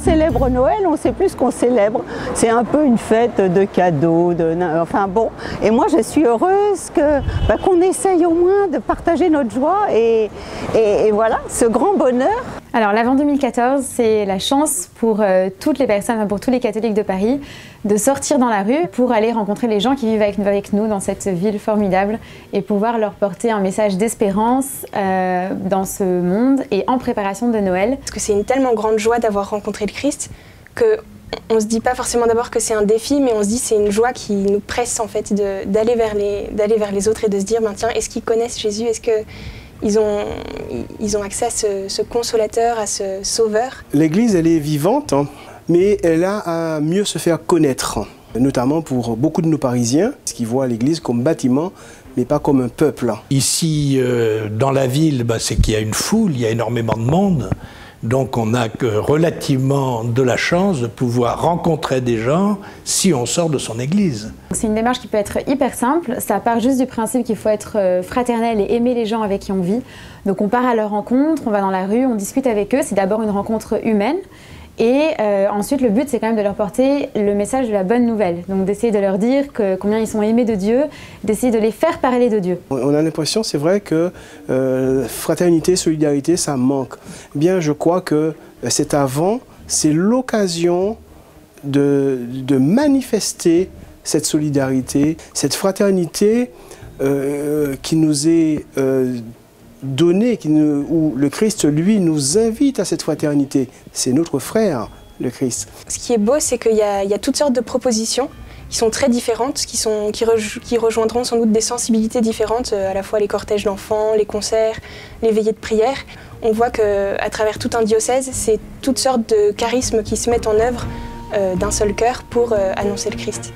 célèbre Noël, on ne sait plus ce qu'on célèbre. C'est un peu une fête de cadeaux, enfin bon. Et moi, je suis heureuse qu'on essaye au moins de partager notre joie et voilà, ce grand bonheur. Alors l'Avent 2014, c'est la chance pour toutes les personnes, pour tous les catholiques de Paris, de sortir dans la rue pour aller rencontrer les gens qui vivent avec nous dans cette ville formidable et pouvoir leur porter un message d'espérance dans ce monde et en préparation de Noël. Parce que c'est une tellement grande joie d'avoir rencontré le Christ qu'on ne se dit pas forcément d'abord que c'est un défi, mais on se dit c'est une joie qui nous presse en fait d'aller vers les autres et de se dire tiens, est-ce qu'ils connaissent Jésus, est-ce que ils ont accès à ce consolateur, à ce sauveur. L'Église, elle est vivante, hein, mais elle a à mieux se faire connaître, notamment pour beaucoup de nos Parisiens, qui voient l'Église comme bâtiment, mais pas comme un peuple. Ici, dans la ville, c'est qu'il y a une foule, il y a énormément de monde. Donc on a que relativement de la chance de pouvoir rencontrer des gens si on sort de son église. C'est une démarche qui peut être hyper simple, ça part juste du principe qu'il faut être fraternel et aimer les gens avec qui on vit. Donc on part à leur rencontre, on va dans la rue, on discute avec eux, c'est d'abord une rencontre humaine. Et ensuite, le but, c'est quand même de leur porter le message de la bonne nouvelle. Donc d'essayer de leur dire combien ils sont aimés de Dieu, d'essayer de les faire parler de Dieu. On a l'impression, c'est vrai, que fraternité, solidarité, ça manque. Bien, je crois que cet Avent, c'est l'occasion de manifester cette solidarité, cette fraternité qui nous est donné, où le Christ, lui, nous invite à cette fraternité. C'est notre frère, le Christ. Ce qui est beau, c'est qu'il y a toutes sortes de propositions qui sont très différentes, qui rejoindront sans doute des sensibilités différentes, à la fois les cortèges d'enfants, les concerts, les veillées de prière. On voit qu'à travers tout un diocèse, c'est toutes sortes de charismes qui se mettent en œuvre d'un seul cœur pour annoncer le Christ.